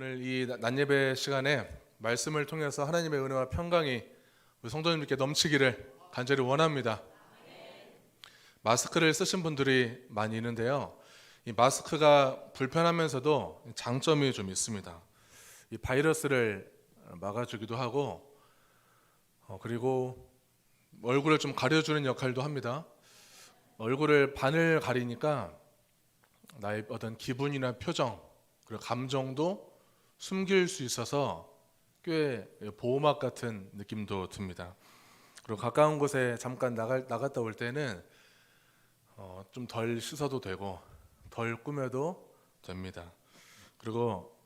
오늘 이 낮예배 시간에 말씀을 통해서 하나님의 은혜와 평강이 우리 성도님들께 넘치기를 간절히 원합니다. 마스크를 쓰신 분들이 많이 있는데요. 이 마스크가 불편하면서도 장점이 좀 있습니다. 이 바이러스를 막아주기도 하고 그리고 얼굴을 좀 가려주는 역할도 합니다. 얼굴을 반을 가리니까 나의 어떤 기분이나 표정 그리고 감정도 숨길 수 있어서 꽤 보호막 같은 느낌도 듭니다. 그리고 가까운 곳에 잠깐 나갔다 올 때는 좀 덜 씻어도 되고 덜 꾸며도 됩니다. 그리고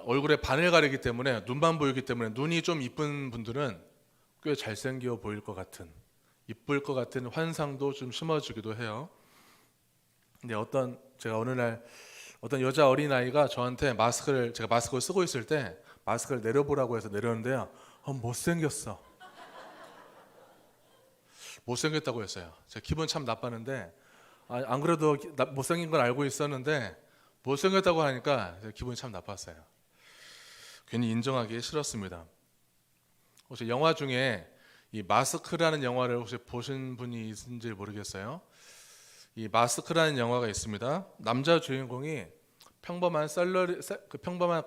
얼굴에 반을 가리기 때문에 눈만 보이기 때문에 눈이 좀 이쁜 분들은 꽤 잘생겨 보일 것 같은 이쁠 것 같은 환상도 좀 심어주기도 해요. 근데 제가 어느 날 어떤 여자 어린아이가 저한테 제가 마스크를 쓰고 있을 때 마스크를 내려보라고 해서 내렸는데요. 못생겼어. 못생겼다고 했어요. 제가 기분 참 나빴는데 안 그래도 못생긴 건 알고 있었는데 못생겼다고 하니까 제가 기분이 참 나빴어요. 괜히 인정하기 싫었습니다. 혹시 영화 중에 이 마스크라는 영화를 혹시 보신 분이 있는지 모르겠어요. 이 마스크라는 영화가 있습니다. 남자 주인공이 평범한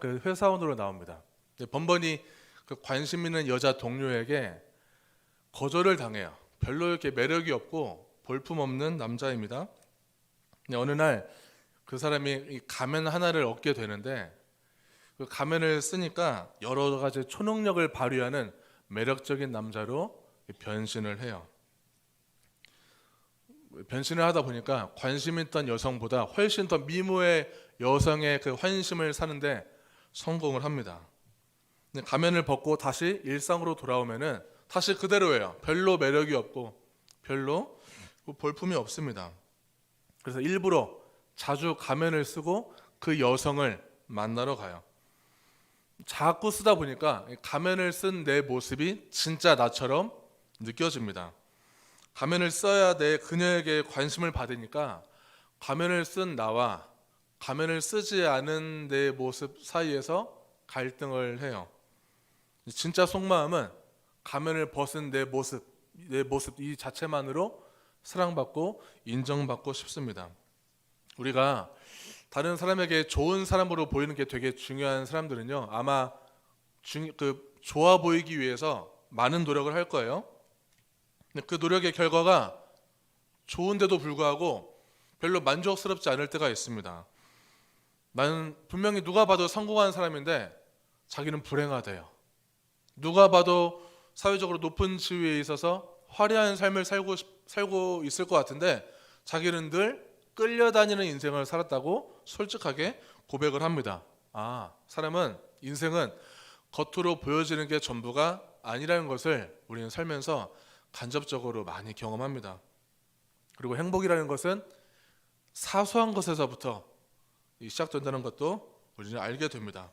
그 회사원으로 나옵니다. 번번이 그 관심 있는 여자 동료에게 거절을 당해요. 별로 이렇게 매력이 없고 볼품없는 남자입니다. 어느 날 그 사람이 이 가면 하나를 얻게 되는데 그 가면을 쓰니까 여러 가지 초능력을 발휘하는 매력적인 남자로 변신을 해요. 변신을 하다 보니까 관심 있던 여성보다 훨씬 더 미모의 여성의 그 환심을 사는데 성공을 합니다. 가면을 벗고 다시 일상으로 돌아오면은 다시 그대로예요. 별로 매력이 없고 별로 볼품이 없습니다. 그래서 일부러 자주 가면을 쓰고 그 여성을 만나러 가요. 자꾸 쓰다 보니까 가면을 쓴 내 모습이 진짜 나처럼 느껴집니다. 가면을 써야 내 그녀에게 관심을 받으니까 가면을 쓴 나와 가면을 쓰지 않은 내 모습 사이에서 갈등을 해요. 진짜 속마음은 가면을 벗은 내 모습 이 자체만으로 사랑받고 인정받고 싶습니다. 우리가 다른 사람에게 좋은 사람으로 보이는 게 되게 중요한 사람들은요, 아마 좋아 보이기 위해서 많은 노력을 할 거예요. 그 노력의 결과가 좋은데도 불구하고 별로 만족스럽지 않을 때가 있습니다. 나는 분명히 누가 봐도 성공한 사람인데 자기는 불행하대요. 누가 봐도 사회적으로 높은 지위에 있어서 화려한 삶을 살고 있을 것 같은데 자기는 늘 끌려다니는 인생을 살았다고 솔직하게 고백을 합니다. 인생은 겉으로 보여지는 게 전부가 아니라는 것을 우리는 살면서 간접적으로 많이 경험합니다. 그리고 행복이라는 것은 사소한 것에서부터 시작된다는 것도 우리는 알게 됩니다.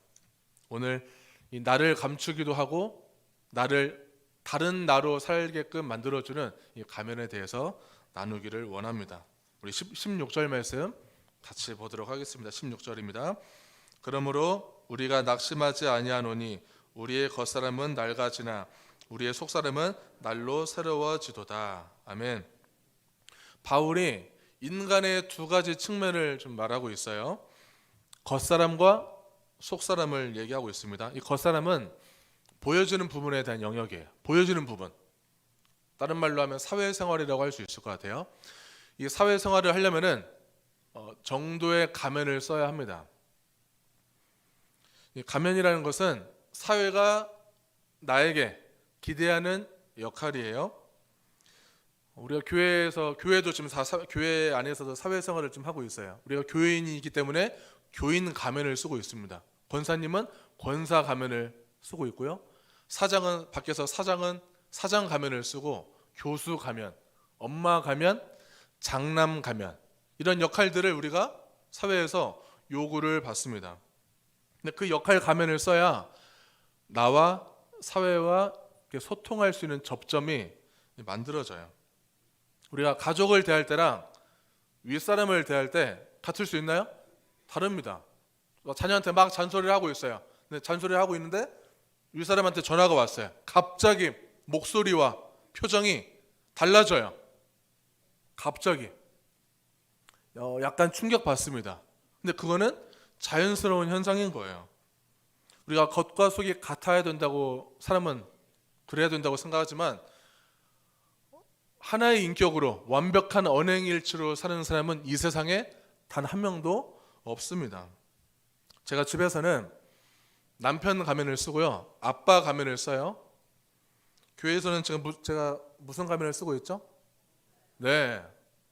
오늘 이 나를 감추기도 하고 나를 다른 나로 살게끔 만들어주는 이 가면에 대해서 나누기를 원합니다. 우리 16절 말씀 같이 보도록 하겠습니다. 16절입니다. 그러므로 우리가 낙심하지 아니하노니 우리의 겉사람은 낡아지나 우리의 속사람은 날로 새로워지도다. 아멘. 바울이 인간의 두 가지 측면을 좀 말하고 있어요. 겉사람과 속사람을 얘기하고 있습니다. 이 겉사람은 보여지는 부분에 대한 영역이에요. 보여지는 부분. 다른 말로 하면 사회생활이라고 할 수 있을 것 같아요. 이 사회생활을 하려면은 정도의 가면을 써야 합니다. 이 가면이라는 것은 사회가 나에게 기대하는 역할이에요. 우리가 교회도 지금 교회 안에서도 사회생활을 좀 하고 있어요. 우리가 교인이기 때문에 교인 가면을 쓰고 있습니다. 권사님은 권사 가면을 쓰고 있고요. 밖에서 사장은 사장 가면을 쓰고 교수 가면, 엄마 가면, 장남 가면 이런 역할들을 우리가 사회에서 요구를 받습니다. 근데 그 역할 가면을 써야 나와 사회와 소통할 수 있는 접점이 만들어져요. 우리가 가족을 대할 때랑 윗사람을 대할 때 같을 수 있나요? 다릅니다. 자녀한테 막 잔소리를 하고 있어요. 근데 잔소리를 하고 있는데 윗사람한테 전화가 왔어요. 갑자기 목소리와 표정이 달라져요. 갑자기 약간 충격받습니다. 근데 그거는 자연스러운 현상인 거예요. 우리가 겉과 속이 같아야 된다고, 사람은 그래야 된다고 생각하지만 하나의 인격으로 완벽한 언행일치로 사는 사람은 이 세상에 단 한 명도 없습니다. 제가 집에서는 남편 가면을 쓰고요, 아빠 가면을 써요. 교회에서는 제가 무슨 가면을 쓰고 있죠? 네,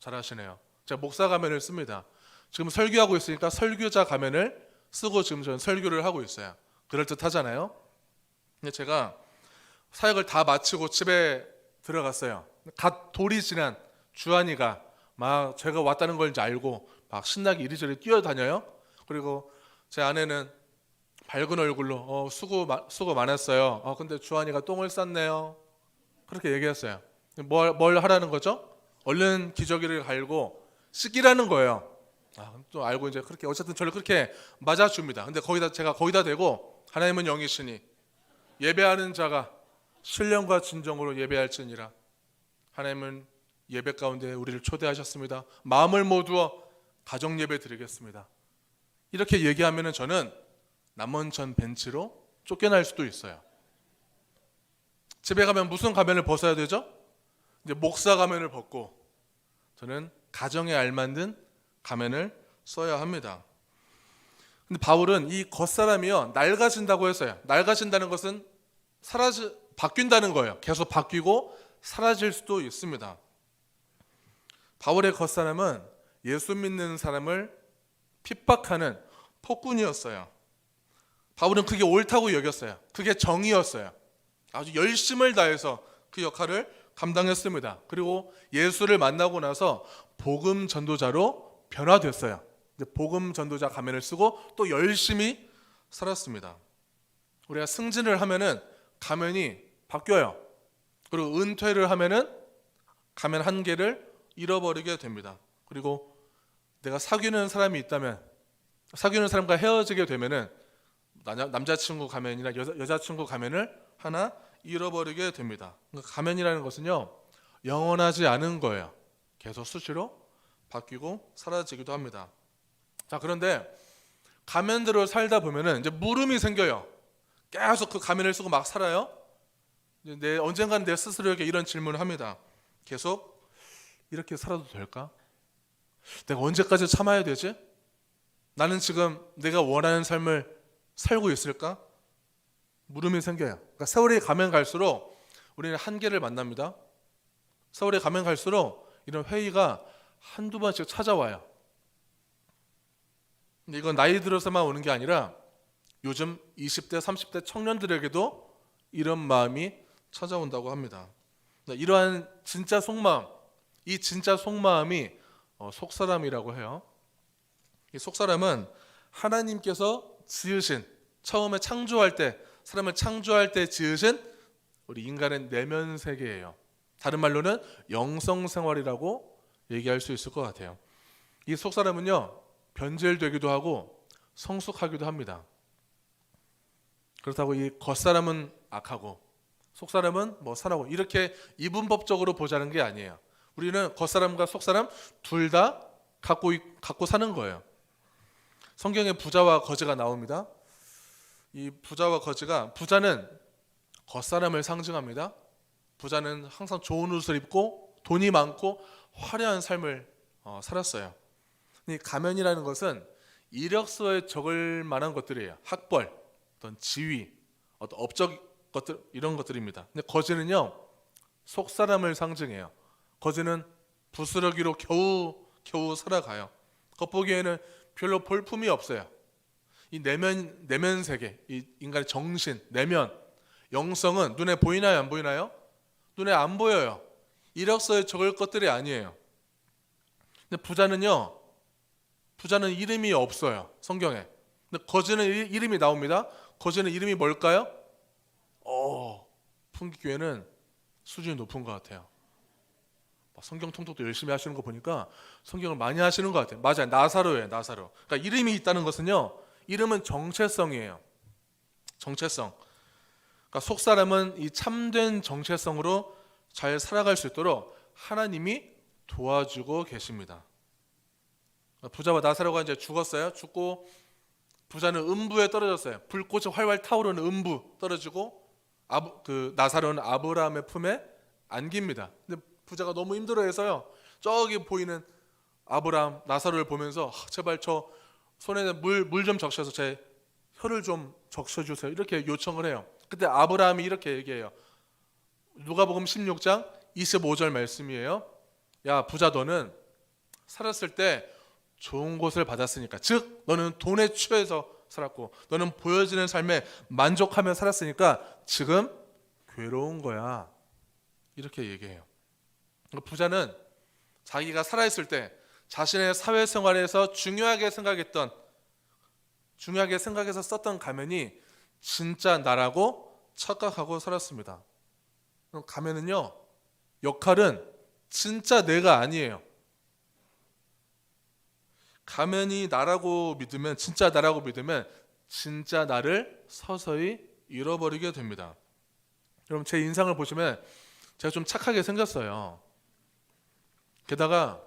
잘하시네요. 제가 목사 가면을 씁니다. 지금 설교하고 있으니까 설교자 가면을 쓰고 지금 저는 설교를 하고 있어요. 그럴듯하잖아요. 근데 제가 사역을 다 마치고 집에 들어갔어요. 갓 돌이 지난 주한이가 막 제가 왔다는 걸 이제 알고 막 신나게 이리저리 뛰어다녀요. 그리고 제 아내는 밝은 얼굴로 수고 많았어요. 근데 주한이가 똥을 쌌네요. 그렇게 얘기했어요. 뭘 하라는 거죠? 얼른 기저귀를 갈고 씻기라는 거예요. 또 알고 이제 그렇게 어쨌든 저를 그렇게 맞아줍니다. 근데 제가 거기다 대고 하나님은 영이시니 예배하는 자가 신령과 진정으로 예배할지니라. 하나님은 예배 가운데 우리를 초대하셨습니다. 마음을 모두어 가정 예배 드리겠습니다. 이렇게 얘기하면은 저는 남원천 벤치로 쫓겨날 수도 있어요. 집에 가면 무슨 가면을 벗어야 되죠? 이제 목사 가면을 벗고 저는 가정에 알맞는 가면을 써야 합니다. 근데 바울은 이 겉사람이요 낡아진다고 했어요. 낡아진다는 것은 바뀐다는 거예요. 계속 바뀌고 사라질 수도 있습니다. 바울의 겉사람은 예수 믿는 사람을 핍박하는 폭군이었어요. 바울은 그게 옳다고 여겼어요. 그게 정의였어요. 아주 열심을 다해서 그 역할을 감당했습니다. 그리고 예수를 만나고 나서 복음 전도자로 변화됐어요. 복음 전도자 가면을 쓰고 또 열심히 살았습니다. 우리가 승진을 하면은 가면이 바뀌어요. 그리고 은퇴를 하면은 가면 한 개를 잃어버리게 됩니다. 그리고 내가 사귀는 사람이 있다면 사귀는 사람과 헤어지게 되면은 남자친구 가면이나 여자친구 가면을 하나 잃어버리게 됩니다. 가면이라는 것은요 영원하지 않은 거예요. 계속 수시로 바뀌고 사라지기도 합니다. 자, 그런데 가면대로 살다 보면은 이제 물음이 생겨요. 계속 그 가면을 쓰고 막 살아요. 이제 언젠가는 내 스스로에게 이런 질문을 합니다. 계속 이렇게 살아도 될까? 내가 언제까지 참아야 되지? 나는 지금 내가 원하는 삶을 살고 있을까? 물음이 생겨요. 그러니까 세월이 가면 갈수록 우리는 한계를 만납니다. 세월이 가면 갈수록 이런 회의가 한두 번씩 찾아와요. 근데 이건 나이 들어서만 오는 게 아니라 요즘 20대, 30대 청년들에게도 이런 마음이 찾아온다고 합니다. 이러한 진짜 속마음, 이 진짜 속마음이 속사람이라고 해요. 이 속사람은 하나님께서 지으신, 처음에 창조할 때, 사람을 창조할 때 지으신 우리 인간의 내면 세계예요. 다른 말로는 영성생활이라고 얘기할 수 있을 것 같아요. 이 속사람은요 변질되기도 하고 성숙하기도 합니다. 그렇다고 이 겉사람은 악하고 속사람은 선하고 이렇게 이분법적으로 보자는 게 아니에요. 우리는 겉사람과 속사람 둘 다 갖고 사는 거예요. 성경에 부자와 거지가 나옵니다. 이 부자와 거지가, 부자는 겉사람을 상징합니다. 부자는 항상 좋은 옷을 입고 돈이 많고 화려한 삶을 살았어요. 이 가면이라는 것은 이력서에 적을 만한 것들이에요. 학벌, 어떤 지위, 어떤 업적 것들, 이런 것들입니다. 근데 거지는요 속사람을 상징해요. 거지는 부스러기로 겨우 살아가요. 겉보기에는 별로 볼품이 없어요. 이 내면 세계, 이 인간의 정신, 내면, 영성은 눈에 보이나요, 안 보이나요? 눈에 안 보여요. 이력서에 적을 것들이 아니에요. 근데 부자는 이름이 없어요, 성경에. 근데 거지는 이름이 나옵니다. 거지는 이름이 뭘까요? 풍기교회는 수준이 높은 것 같아요. 성경 통독도 열심히 하시는 거 보니까 성경을 많이 하시는 것 같아요. 맞아요, 나사로예요, 나사로. 그러니까 이름이 있다는 것은요 이름은 정체성이에요. 정체성. 그러니까 속 사람은 이 참된 정체성으로 잘 살아갈 수 있도록 하나님이 도와주고 계십니다. 부자와 나사로가 이제 죽었어요. 죽고 부자는 음부에 떨어졌어요. 불꽃이 활활 타오르는 음부 떨어지고 나사로는 아브라함의 품에 안깁니다. 근데 부자가 너무 힘들어해서요. 저기 보이는 아브라함 나사로를 보면서 제발 저 손에 물 좀 적셔서 제 혀를 좀 적셔주세요. 이렇게 요청을 해요. 그때 아브라함이 이렇게 얘기해요. 누가복음 16장 25절 말씀이에요. 야 부자 너는 살았을 때 좋은 곳을 받았으니까, 즉 너는 돈에 취해서 살았고 너는 보여지는 삶에 만족하며 살았으니까 지금 괴로운 거야. 이렇게 얘기해요. 부자는 자기가 살아있을 때 자신의 사회생활에서 중요하게 생각해서 썼던 가면이 진짜 나라고 착각하고 살았습니다. 가면은요, 역할은 진짜 내가 아니에요. 가면이 나라고 믿으면, 진짜 나라고 믿으면 진짜 나를 서서히 잃어버리게 됩니다. 여러분 제 인상을 보시면 제가 좀 착하게 생겼어요. 게다가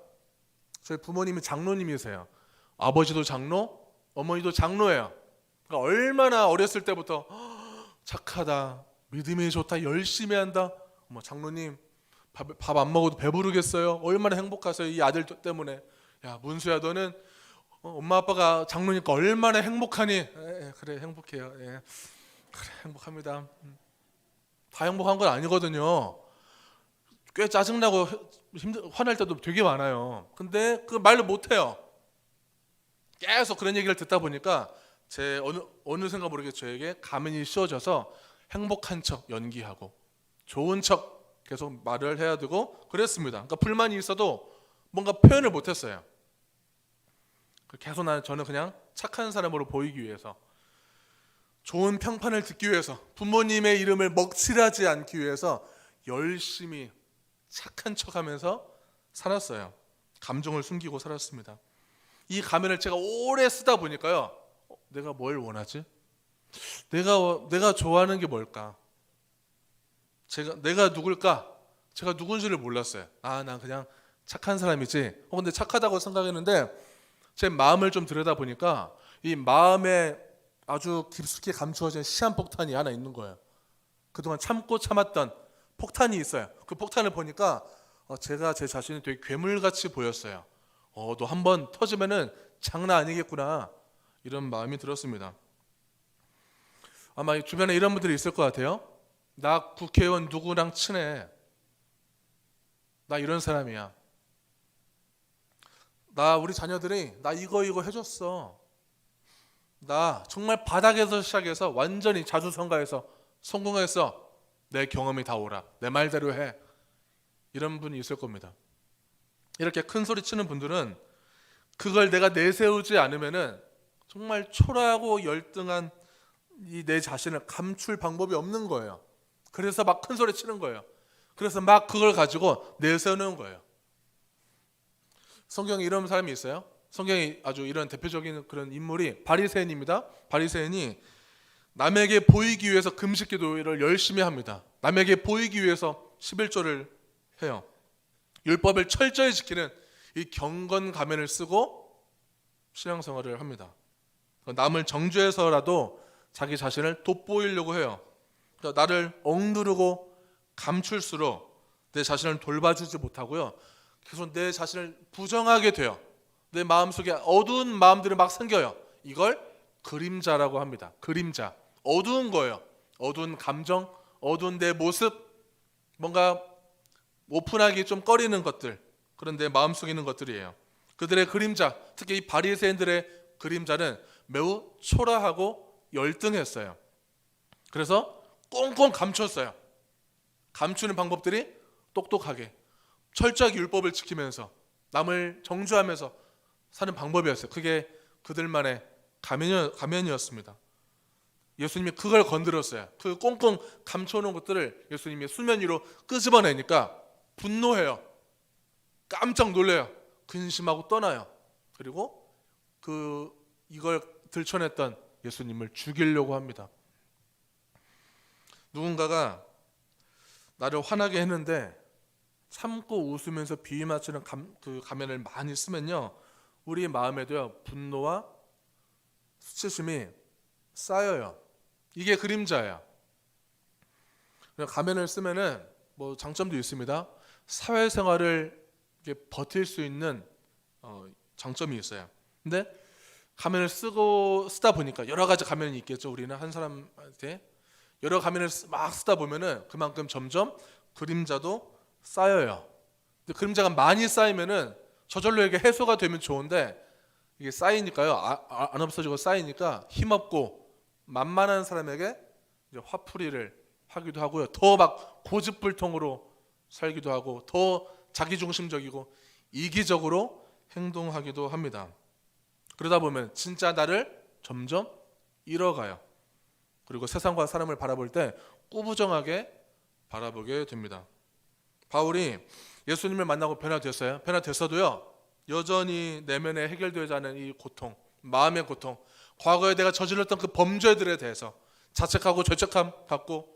저희 부모님이 장로님이세요. 아버지도 장로, 어머니도 장로예요. 그러니까 얼마나 어렸을 때부터 착하다, 믿음이 좋다, 열심히 한다. 장로님 밥 안 먹어도 배부르겠어요. 얼마나 행복하세요 이 아들 때문에. 야 문수야 너는 엄마 아빠가 장로니까 얼마나 행복하니? 그래 행복해요. 그래 행복합니다. 다 행복한 건 아니거든요. 꽤 짜증나고 화날 때도 되게 많아요. 근데 그 말을 못해요. 계속 그런 얘기를 듣다 보니까 제 어느 생각 모르게 저에게 가면이 씌워져서 행복한 척 연기하고 좋은 척 계속 말을 해야 되고 그랬습니다. 그러니까 불만이 있어도 뭔가 표현을 못했어요. 계속 저는 그냥 착한 사람으로 보이기 위해서, 좋은 평판을 듣기 위해서, 부모님의 이름을 먹칠하지 않기 위해서 열심히 착한 척하면서 살았어요. 감정을 숨기고 살았습니다. 이 가면을 제가 오래 쓰다 보니까요, 내가 뭘 원하지? 내가 좋아하는 게 뭘까? 내가 누굴까? 제가 누군지를 몰랐어요. 난 그냥 착한 사람이지. 근데 착하다고 생각했는데 제 마음을 좀 들여다보니까 이 마음에 아주 깊숙이 감추어진 시한폭탄이 하나 있는 거예요. 그동안 참고 참았던 폭탄이 있어요. 그 폭탄을 보니까 제가 제 자신이 되게 괴물같이 보였어요. 너 한번 터지면은 장난 아니겠구나, 이런 마음이 들었습니다. 아마 주변에 이런 분들이 있을 것 같아요. 나 국회의원 누구랑 친해. 나 이런 사람이야. 나 우리 자녀들이 나 이거 해줬어. 나 정말 바닥에서 시작해서 완전히 자수성가해서 성공했어. 내 경험이 다 오라. 내 말대로 해. 이런 분이 있을 겁니다. 이렇게 큰 소리 치는 분들은 그걸 내가 내세우지 않으면은 정말 초라하고 열등한 이 내 자신을 감출 방법이 없는 거예요. 그래서 막 큰 소리 치는 거예요. 그래서 막 그걸 가지고 내세우는 거예요. 성경에 이런 사람이 있어요. 성경에 아주 이런 대표적인 그런 인물이 바리새인입니다. 바리새인이 남에게 보이기 위해서 금식 기도를 열심히 합니다. 남에게 보이기 위해서 11조를 해요. 율법을 철저히 지키는 이 경건 가면을 쓰고 신앙생활을 합니다. 남을 정죄해서라도 자기 자신을 돋보이려고 해요. 그러니까 나를 억누르고 감출수록 내 자신을 돌봐주지 못하고요, 계속 내 자신을 부정하게 돼요. 내 마음속에 어두운 마음들이 막 생겨요. 이걸 그림자라고 합니다. 그림자. 어두운 거예요. 어두운 감정, 어두운 내 모습, 뭔가 오픈하기 좀 꺼리는 것들, 그런 내 마음속에 있는 것들이에요. 그들의 그림자, 특히 이 바리새인들의 그림자는 매우 초라하고 열등했어요. 그래서 꽁꽁 감췄어요. 감추는 방법들이 똑똑하게 철저하게 율법을 지키면서 남을 정죄하면서 사는 방법이었어요. 그게 그들만의 가면이었습니다. 예수님이 그걸 건드렸어요. 그 꽁꽁 감춰놓은 것들을 예수님이 수면 위로 끄집어내니까 분노해요. 깜짝 놀래요. 근심하고 떠나요. 그리고 이걸 들춰냈던 예수님을 죽이려고 합니다. 누군가가 나를 화나게 했는데 참고 웃으면서 비위 맞추는 그 가면을 많이 쓰면요, 우리 마음에도요 분노와 수치심이 쌓여요. 이게 그림자예요. 가면을 쓰면은 뭐 장점도 있습니다. 사회생활을 버틸 수 있는 장점이 있어요. 근데 가면을 쓰다 보니까 여러 가지 가면이 있겠죠. 우리는 한 사람한테 여러 가면을 막 쓰다 보면은 그만큼 점점 그림자도 쌓여요. 근데 그림자가 많이 쌓이면은 저절로 이게 해소가 되면 좋은데 이게 쌓이니까요, 안 없어지고 쌓이니까 힘없고 만만한 사람에게 이제 화풀이를 하기도 하고요, 더 막 고집불통으로 살기도 하고 더 자기중심적이고 이기적으로 행동하기도 합니다. 그러다 보면 진짜 나를 점점 잃어가요. 그리고 세상과 사람을 바라볼 때 꾸부정하게 바라보게 됩니다. 바울이 예수님을 만나고 변화됐어요. 변화됐어도요, 여전히 내면에 해결되지 않은 이 고통, 마음의 고통, 과거에 내가 저질렀던 그 범죄들에 대해서 자책하고 죄책감 갖고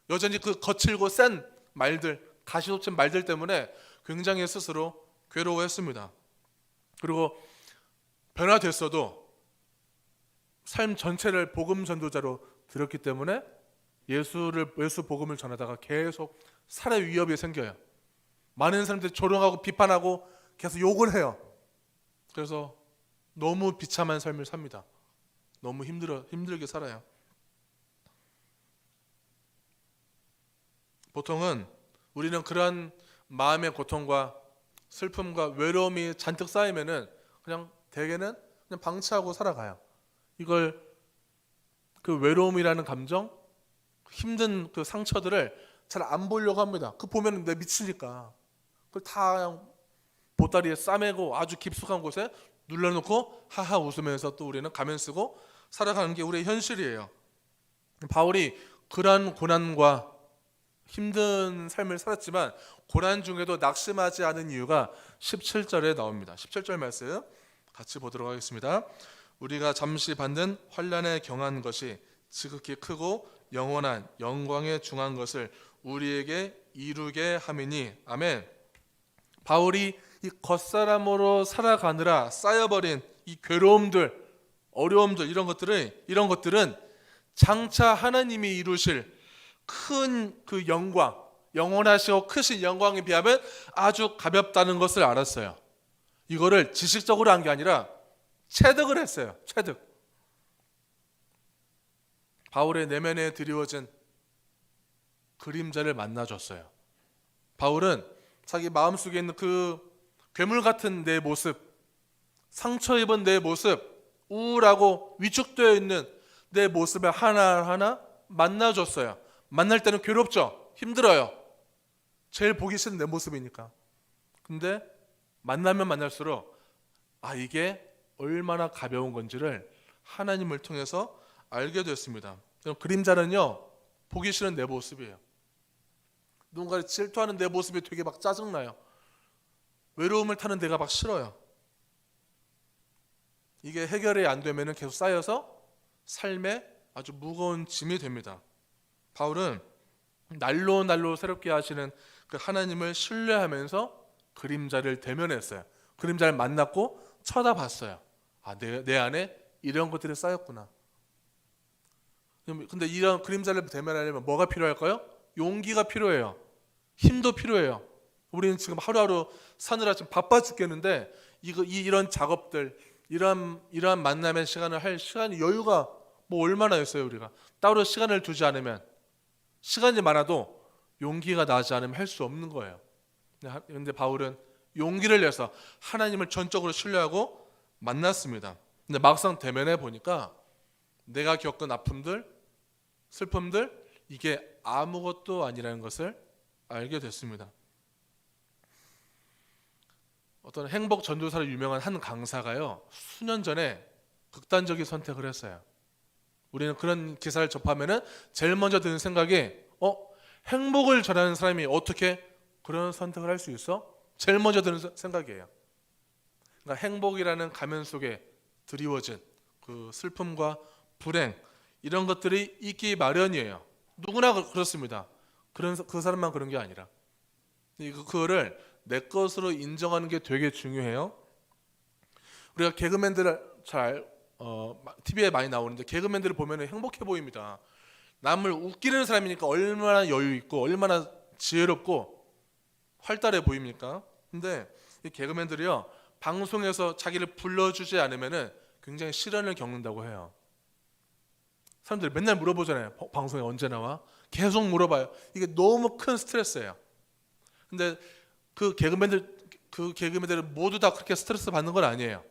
여전히 그 거칠고 센 말들, 가시돋친 말들 때문에 굉장히 스스로 괴로워했습니다. 그리고 변화됐어도 삶 전체를 복음 전도자로 들었기 때문에 예수 복음을 전하다가 계속 살해 위협이 생겨요. 많은 사람들이 조롱하고 비판하고 계속 욕을 해요. 그래서 너무 비참한 삶을 삽니다. 너무 힘들게 살아요. 보통은 우리는 그런 마음의 고통과 슬픔과 외로움이 잔뜩 쌓이면은 그냥 대개는 그냥 방치하고 살아가요. 이걸 그 외로움이라는 감정, 힘든 그 상처들을 잘 안 보려고 합니다. 그 보면 내 미치니까 그걸 다 그냥 보따리에 싸매고 아주 깊숙한 곳에 눌러놓고 하하 웃으면서 또 우리는 가면 쓰고 살아가는 게 우리의 현실이에요. 바울이 그러한 고난과 힘든 삶을 살았지만 고난 중에도 낙심하지 않은 이유가 17절에 나옵니다. 17절 말씀 같이 보도록 하겠습니다. 우리가 잠시 받는 환난에 경한 것이 지극히 크고 영원한 영광에 중한 것을 우리에게 이루게 함이니. 아멘. 바울이 이 겉사람으로 살아가느라 쌓여버린 이 괴로움들, 어려움들, 이런 것들은 장차 하나님이 이루실 큰 그 영광, 영원하시고 크신 영광에 비하면 아주 가볍다는 것을 알았어요. 이거를 지식적으로 한 게 아니라 체득을 했어요. 체득. 바울의 내면에 드리워진 그림자를 만나줬어요. 바울은 자기 마음속에 있는 그 괴물 같은 내 모습, 상처 입은 내 모습, 우울하고 위축되어 있는 내 모습을 하나하나 만나줬어요. 만날 때는 괴롭죠. 힘들어요. 제일 보기 싫은 내 모습이니까. 근데 만나면 만날수록 이게 얼마나 가벼운 건지를 하나님을 통해서 알게 됐습니다. 그림자는요, 보기 싫은 내 모습이에요. 누군가를 질투하는 내 모습이 되게 막 짜증나요. 외로움을 타는 내가 막 싫어요. 이게 해결이 안 되면 계속 쌓여서 삶에 아주 무거운 짐이 됩니다. 바울은 날로 새롭게 하시는 그 하나님을 신뢰하면서 그림자를 대면했어요. 그림자를 만났고 쳐다봤어요. 내 안에 이런 것들이 쌓였구나. 근데 이런 그림자를 대면하려면 뭐가 필요할까요? 용기가 필요해요. 힘도 필요해요. 우리는 지금 하루하루 사느라 지금 바빠 죽겠는데 이런 작업들, 이러한 만남의 시간을 할 시간이 여유가 뭐 얼마나 있어요. 우리가 따로 시간을 두지 않으면, 시간이 많아도 용기가 나지 않으면 할 수 없는 거예요. 그런데 바울은 용기를 내서 하나님을 전적으로 신뢰하고 만났습니다. 근데 막상 대면해 보니까 내가 겪은 아픔들, 슬픔들, 이게 아무것도 아니라는 것을 알게 됐습니다. 어떤 행복 전도사로 유명한 한 강사가요, 수년 전에 극단적인 선택을 했어요. 우리는 그런 기사를 접하면은 제일 먼저 드는 생각이 행복을 전하는 사람이 어떻게 그런 선택을 할 수 있어? 제일 먼저 드는 생각이에요. 그러니까 행복이라는 가면 속에 드리워진 그 슬픔과 불행 이런 것들이 있기 마련이에요. 누구나 그렇습니다. 그 사람만 그런 게 아니라 그거를 내 것으로 인정하는 게 되게 중요해요. 우리가 개그맨들 TV에 많이 나오는데 개그맨들을 보면 행복해 보입니다. 남을 웃기는 사람이니까 얼마나 여유 있고 얼마나 지혜롭고 활달해 보입니까? 근데 이 개그맨들이요 방송에서 자기를 불러주지 않으면은 굉장히 시련을 겪는다고 해요. 사람들이 맨날 물어보잖아요. 방송에 언제 나와? 계속 물어봐요. 이게 너무 큰 스트레스예요. 근데 그 개그맨들은 모두 다 그렇게 스트레스 받는 건 아니에요.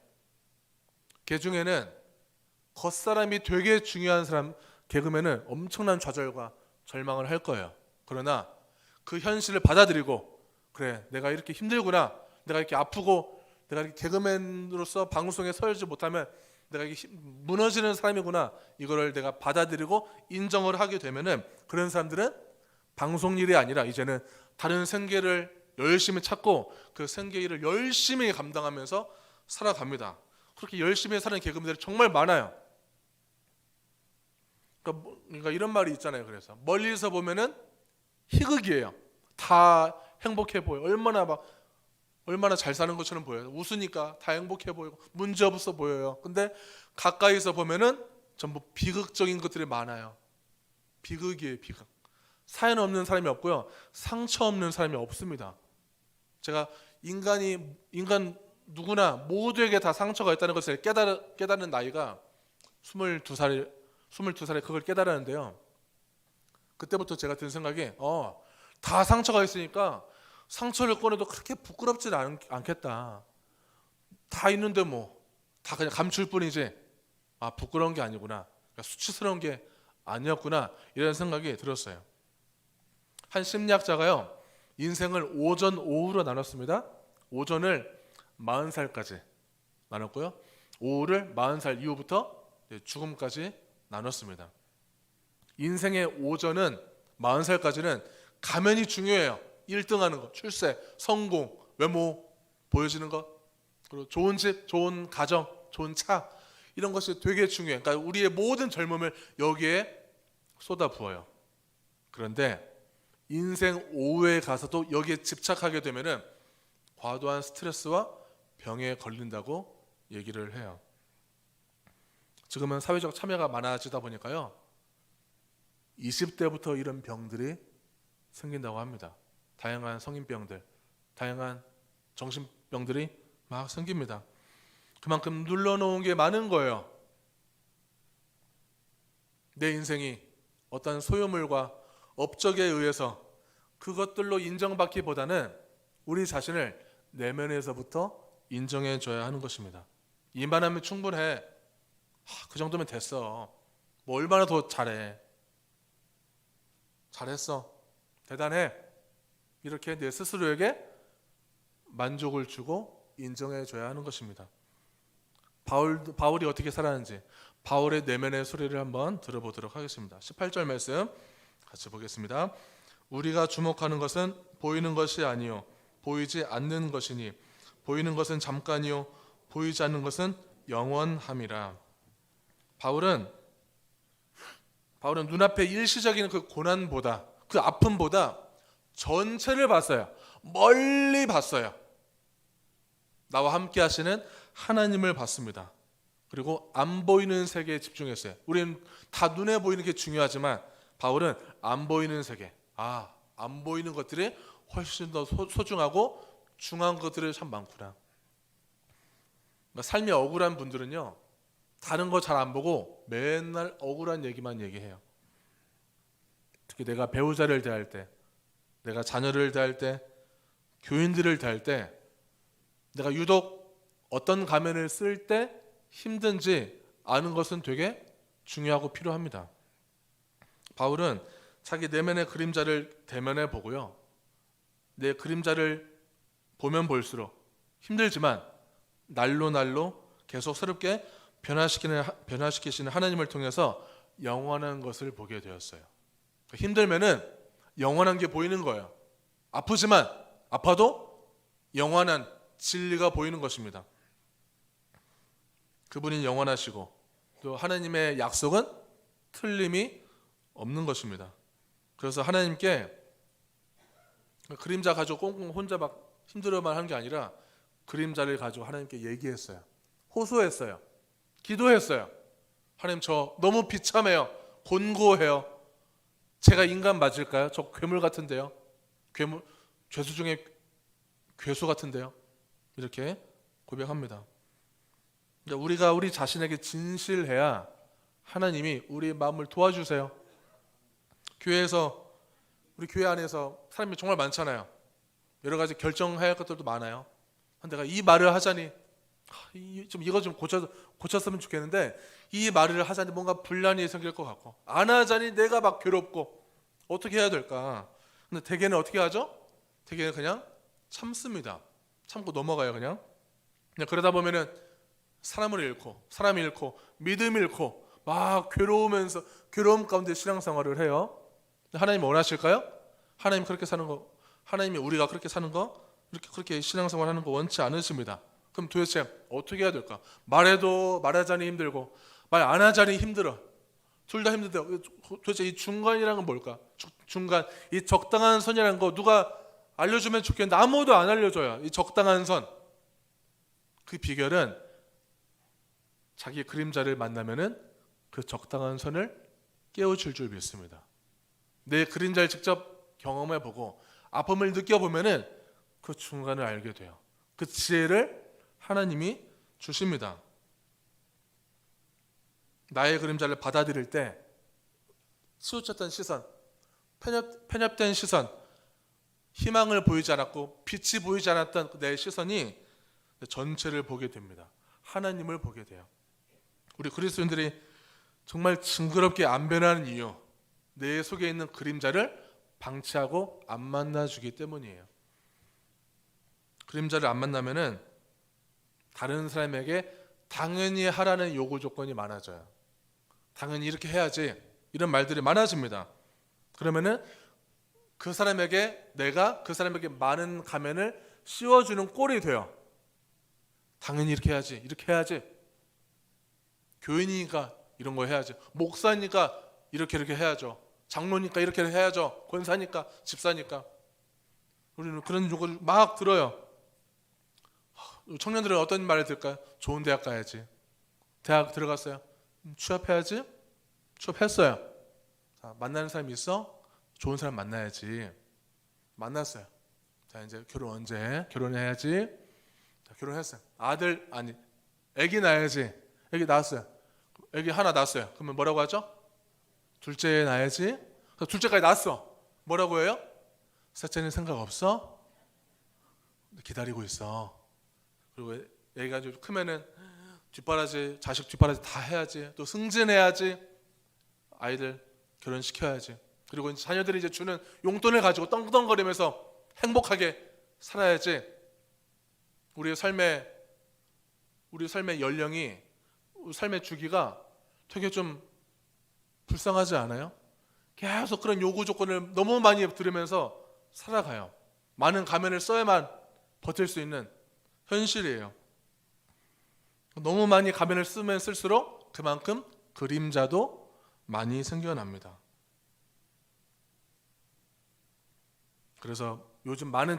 그 중에는 겉사람이 되게 중요한 사람 개그맨은 엄청난 좌절과 절망을 할 거예요. 그러나 그 현실을 받아들이고 그래 내가 이렇게 힘들구나, 내가 이렇게 아프고 내가 이렇게 개그맨으로서 방송에 서지 못하면 내가 이게 무너지는 사람이구나, 이거를 내가 받아들이고 인정을 하게 되면은 그런 사람들은 방송 일이 아니라 이제는 다른 생계를 열심히 찾고 그 생계 일을 열심히 감당하면서 살아갑니다. 그렇게 열심히 사는 개그맨들이 정말 많아요. 그러니까 이런 말이 있잖아요. 그래서 멀리서 보면은 희극이에요. 다 행복해 보여. 얼마나 잘 사는 것처럼 보여요. 웃으니까 다 행복해 보이고 문제 없어 보여요. 근데 가까이서 보면은 전부 비극적인 것들이 많아요. 비극이에요, 비극. 사연 없는 사람이 없고요. 상처 없는 사람이 없습니다. 제가 인간 누구나 모두에게 다 상처가 있다는 것을 깨달은 나이가 22살에 그걸 깨달았는데요. 그때부터 제가 든 생각이 다 상처가 있으니까 상처를 꺼내도 그렇게 부끄럽지는 않겠다. 다 있는데 다 그냥 감출 뿐이지 부끄러운 게 아니구나, 그러니까 수치스러운 게 아니었구나, 이런 생각이 들었어요. 한 심리학자가요 인생을 오전 오후로 나눴습니다. 오전을 40살까지 나눴고요, 오후를 40살 이후부터 죽음까지 나눴습니다. 인생의 오전은 40살까지는 가면이 중요해요. 1등하는 거, 출세, 성공, 외모 보여지는 것, 그리고 좋은 집, 좋은 가정, 좋은 차, 이런 것이 되게 중요해요. 그러니까 우리의 모든 젊음을 여기에 쏟아부어요. 그런데 인생 오후에 가서도 여기에 집착하게 되면은 과도한 스트레스와 병에 걸린다고 얘기를 해요. 지금은 사회적 참여가 많아지다 보니까요 20대부터 이런 병들이 생긴다고 합니다. 다양한 성인병들, 다양한 정신병들이 막 생깁니다. 그만큼 눌러놓은 게 많은 거예요. 내 인생이 어떤 소유물과 업적에 의해서 그것들로 인정받기보다는 우리 자신을 내면에서부터 인정해줘야 하는 것입니다. 이만하면 충분해. 그 정도면 됐어. 얼마나 더 잘해. 잘했어. 대단해. 이렇게 내 스스로에게 만족을 주고 인정해줘야 하는 것입니다. 바울이 어떻게 살았는지 바울의 내면의 소리를 한번 들어보도록 하겠습니다. 18절 말씀 같이 보겠습니다. 우리가 주목하는 것은 보이는 것이 아니요 보이지 않는 것이니 보이는 것은 잠깐이요 보이지 않는 것은 영원함이라. 바울은 눈앞에 일시적인 그 고난보다, 그 아픔보다 전체를 봤어요. 멀리 봤어요. 나와 함께 하시는 하나님을 봤습니다. 그리고 안 보이는 세계에 집중했어요. 우리는 다 눈에 보이는 게 중요하지만 바울은 안 보이는 세계, 안 보이는 것들이 훨씬 더 소중하고 중요한 것들이 참 많구나. 그러니까 삶이 억울한 분들은요 다른 거 잘 안 보고 맨날 억울한 얘기만 얘기해요. 특히 내가 배우자를 대할 때, 내가 자녀를 대할 때, 교인들을 대할 때 내가 유독 어떤 가면을 쓸 때 힘든지 아는 것은 되게 중요하고 필요합니다. 바울은 자기 내면의 그림자를 대면해 보고요, 내 그림자를 보면 볼수록 힘들지만 날로 계속 새롭게 변화시키시는 하나님을 통해서 영원한 것을 보게 되었어요. 힘들면은 영원한 게 보이는 거예요. 아프지만 아파도 영원한 진리가 보이는 것입니다. 그분이 영원하시고 또 하나님의 약속은 틀림이 없는 것입니다. 그래서 하나님께 그림자 가지고 꽁꽁 혼자 막 힘들어만 한 게 아니라 그림자를 가지고 하나님께 얘기했어요. 호소했어요. 기도했어요. 하나님, 저 너무 비참해요. 곤고해요. 제가 인간 맞을까요? 저 괴물 같은데요. 괴물, 죄수 중에 괴수 같은데요. 이렇게 고백합니다. 우리가 우리 자신에게 진실해야 하나님이 우리 마음을 도와주세요. 우리 교회 안에서 사람이 정말 많잖아요. 여러 가지 결정해야 할 것들도 많아요. 내가 이 말을 하자니 이거 좀 고쳤으면 좋겠는데, 이 말을 하자니 뭔가 분란이 생길 것 같고, 안 하자니 내가 막 괴롭고, 어떻게 해야 될까? 근데 대개는 어떻게 하죠? 대개는 그냥 참습니다. 참고 넘어가요. 그냥 그러다 보면은 사람을 잃고 믿음 잃고 막 괴로움 가운데 신앙생활을 해요. 하나님 원하실까요? 하나님 그렇게 사는 거, 하나님이 우리가 그렇게 사는 거, 그렇게 신앙생활 하는 거 원치 않으십니다. 그럼 도대체 어떻게 해야 될까? 말하자니 힘들고 말 안 하자니 힘들어. 둘 다 힘든데 도대체 이 중간이라는 건 뭘까? 중간, 이 적당한 선이라는 거 누가 알려주면 좋겠는데 아무도 안 알려줘요. 이 적당한 선, 그 비결은 자기 그림자를 만나면은 그 적당한 선을 깨우칠 줄 믿습니다. 내 그림자를 직접 경험해보고 아픔을 느껴보면은 그 중간을 알게 돼요. 그 지혜를 하나님이 주십니다. 나의 그림자를 받아들일 때 치우쳤던 시선, 편협된 시선, 희망을 보이지 않았고 빛이 보이지 않았던 내 시선이 전체를 보게 됩니다. 하나님을 보게 돼요. 우리 그리스도인들이 정말 징그럽게 안 변하는 이유, 내 속에 있는 그림자를 방치하고 안 만나주기 때문이에요. 그림자를 안 만나면은 다른 사람에게 당연히 하라는 요구 조건이 많아져요. 당연히 이렇게 해야지, 이런 말들이 많아집니다. 그러면은 내가 그 사람에게 많은 가면을 씌워주는 꼴이 돼요. 당연히 이렇게 해야지, 이렇게 해야지. 교인이니까 이런 거 해야지. 목사니까 이렇게 해야죠. 장로니까 이렇게 해야죠. 권사니까, 집사니까. 우리는 그런 요구를 막 들어요. 청년들은 어떤 말을 들을까요? 좋은 대학 가야지. 대학 들어갔어요. 취업해야지. 취업했어요. 자, 만나는 사람이 있어? 좋은 사람 만나야지. 만났어요. 자, 이제 결혼 언제? 결혼해야지. 자, 결혼했어요. 아기 낳아야지. 아기 낳았어요. 아기 하나 낳았어요. 그러면 뭐라고 하죠? 둘째 낳아야지. 둘째까지 낳았어. 뭐라고 해요? 셋째는 생각 없어? 기다리고 있어. 그리고 애기가 좀 크면은 자식 뒷바라지 다 해야지. 또 승진해야지. 아이들 결혼시켜야지. 그리고 자녀들이 이제 주는 용돈을 가지고 떵떵거리면서 행복하게 살아야지. 우리 삶의 연령이, 삶의 주기가 되게 좀 불쌍하지 않아요? 계속 그런 요구 조건을 너무 많이 들으면서 살아가요. 많은 가면을 써야만 버틸 수 있는 현실이에요. 너무 많이 가면을 쓰면 쓸수록 그만큼 그림자도 많이 생겨납니다. 그래서 요즘 많은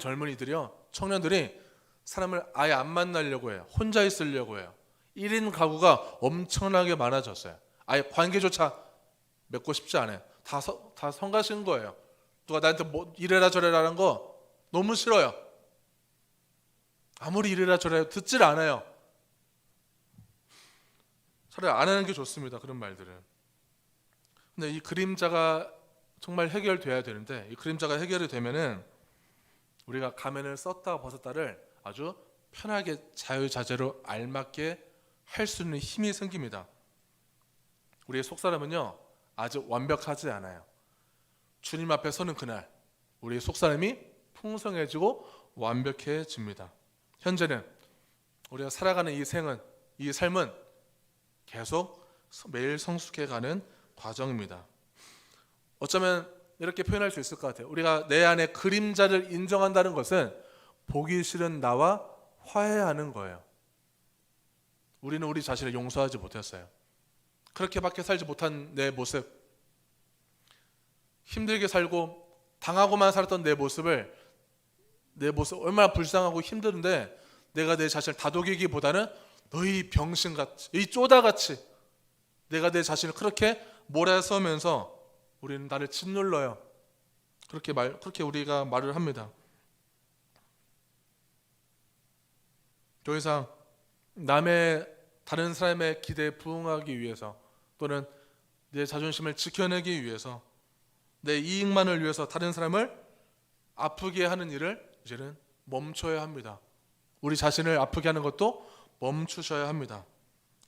청년들이 사람을 아예 안 만나려고 해요. 혼자 있으려고 해요. 1인 가구가 엄청나게 많아졌어요. 아예 관계조차 맺고 싶지 않아요. 다 성가신 거예요. 누가 나한테 뭐 이래라 저래라 하는 거 너무 싫어요. 아무리 이래라 저래라 듣질 않아요. 차라리 안 하는 게 좋습니다. 그런 말들은. 근데 이 그림자가 정말 해결돼야 되는데, 이 그림자가 해결이 되면은 우리가 가면을 썼다 벗었다를 아주 편하게 자유자재로 알맞게 할 수 있는 힘이 생깁니다. 우리의 속사람은요 아직 완벽하지 않아요. 주님 앞에 서는 그날 우리의 속사람이 풍성해지고 완벽해집니다. 현재는 우리가 살아가는 이 삶은 계속 매일 성숙해가는 과정입니다. 어쩌면 이렇게 표현할 수 있을 것 같아요. 우리가 내 안에 그림자를 인정한다는 것은 보기 싫은 나와 화해하는 거예요. 우리는 우리 자신을 용서하지 못했어요. 그렇게밖에 살지 못한 내 모습, 힘들게 살고 당하고만 살았던 내 모습 얼마나 불쌍하고 힘든데 내가 내 자신을 다독이기보다는 너희 병신같이, 이 쪼다같이 내가 내 자신을 그렇게 몰아서면서 우리는 나를 짓눌러요. 그렇게 우리가 말을 합니다. 더 이상 다른 사람의 기대에 부응하기 위해서 또는 내 자존심을 지켜내기 위해서 내 이익만을 위해서 다른 사람을 아프게 하는 일을 이제는 멈춰야 합니다. 우리 자신을 아프게 하는 것도 멈추셔야 합니다.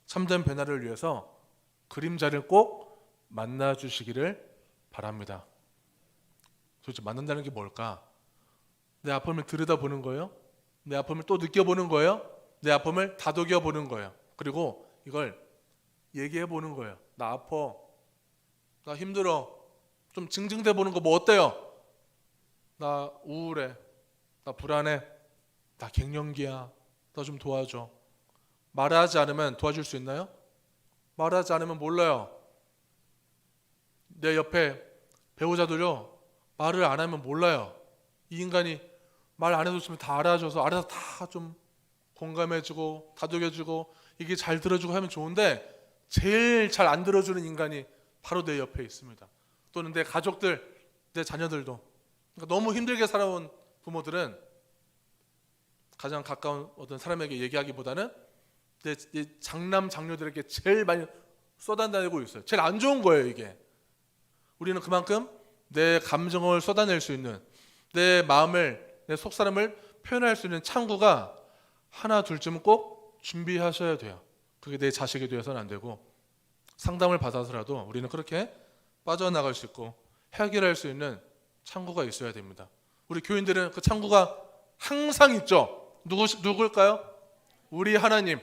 참된 변화를 위해서 그림자를 꼭 만나 주시기를 바랍니다. 도대체 만난다는 게 뭘까? 내 아픔을 들여다보는 거예요? 내 아픔을 또 느껴보는 거예요? 내 아픔을 다독여 보는 거예요. 그리고 이걸 얘기해 보는 거예요. 나 아파, 나 힘들어, 좀 징징대 보는 거 뭐 어때요? 나 우울해, 나 불안해, 나 갱년기야, 나 좀 도와줘. 말하지 않으면 도와줄 수 있나요? 말하지 않으면 몰라요. 내 옆에 배우자들요, 말을 안 하면 몰라요. 이 인간이 말 안 해줬으면 다 알아서 다 좀 공감해주고 다독여주고 이게 잘 들어주고 하면 좋은데 제일 잘 안 들어주는 인간이 바로 내 옆에 있습니다. 또는 내 가족들, 내 자녀들도. 그러니까 너무 힘들게 살아온 부모들은 가장 가까운 어떤 사람에게 얘기하기보다는 내 장남 장녀들에게 제일 많이 쏟아내고 있어요. 제일 안 좋은 거예요, 이게. 우리는 그만큼 내 감정을 쏟아낼 수 있는, 내 마음을, 내 속사람을 표현할 수 있는 창구가 하나 둘쯤은 꼭 준비하셔야 돼요. 그게 내 자식이 되어서는 안 되고, 상담을 받아서라도 우리는 그렇게 빠져나갈 수 있고 해결할 수 있는 창구가 있어야 됩니다. 우리 교인들은 그 창구가 항상 있죠. 누굴까요? 우리 하나님,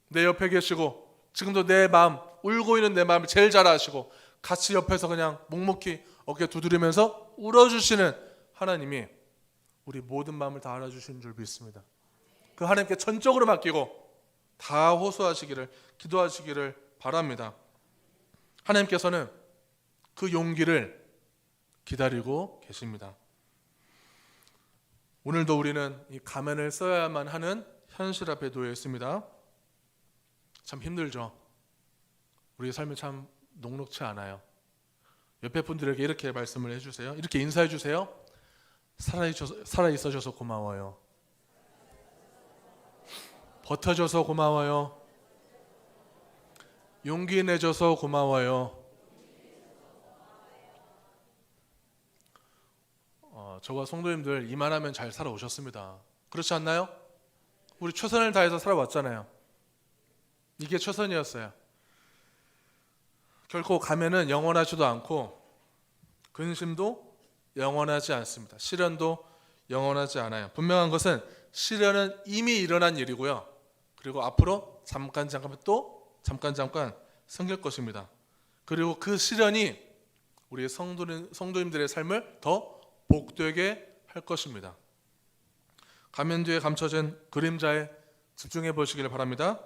내 옆에 계시고 지금도 내 마음, 울고 있는 내 마음을 제일 잘 아시고 같이 옆에서 그냥 묵묵히 어깨 두드리면서 울어주시는 하나님이 우리 모든 마음을 다 알아주시는 줄 믿습니다. 그 하나님께 전적으로 맡기고 다 호소하시기를, 기도하시기를 바랍니다. 하나님께서는 그 용기를 기다리고 계십니다. 오늘도 우리는 이 가면을 써야만 하는 현실 앞에 놓여 있습니다. 참 힘들죠. 우리의 삶이 참 녹록치 않아요. 옆에 분들에게 이렇게 말씀을 해주세요. 이렇게 인사해 주세요. 살아있어줘서 고마워요. 버텨줘서 고마워요. 용기 내줘서 고마워요. 저와 성도님들 이만하면 잘 살아오셨습니다. 그렇지 않나요? 우리 최선을 다해서 살아왔잖아요. 이게 최선이었어요. 결코 가면은 영원하지도 않고 근심도 영원하지 않습니다. 시련도 영원하지 않아요. 분명한 것은 시련은 이미 일어난 일이고요. 그리고 앞으로 잠깐 생길 것입니다. 그리고 그 시련이 우리 성도님들의 삶을 더 복되게 할 것입니다. 가면 뒤에 감춰진 그림자에 집중해 보시길 바랍니다.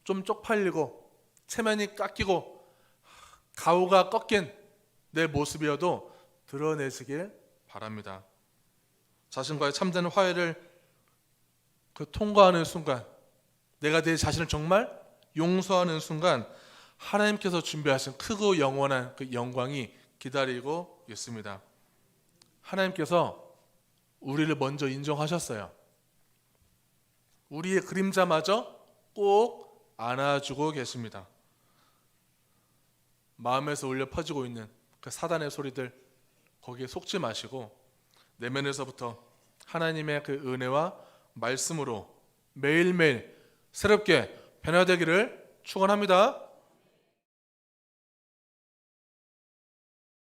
좀 쪽팔리고 체면이 깎이고 가오가 꺾인 내 모습이어도 드러내시길 바랍니다. 자신과의 참된 화해를 통과하는 순간, 내가 내 자신을 정말 용서하는 순간 하나님께서 준비하신 크고 영원한 그 영광이 기다리고 있습니다. 하나님께서 우리를 먼저 인정하셨어요. 우리의 그림자마저 꼭 안아주고 계십니다. 마음에서 울려 퍼지고 있는 그 사단의 소리들 거기에 속지 마시고 내면에서부터 하나님의 그 은혜와 말씀으로 매일매일 새롭게 변화되기를 축원합니다.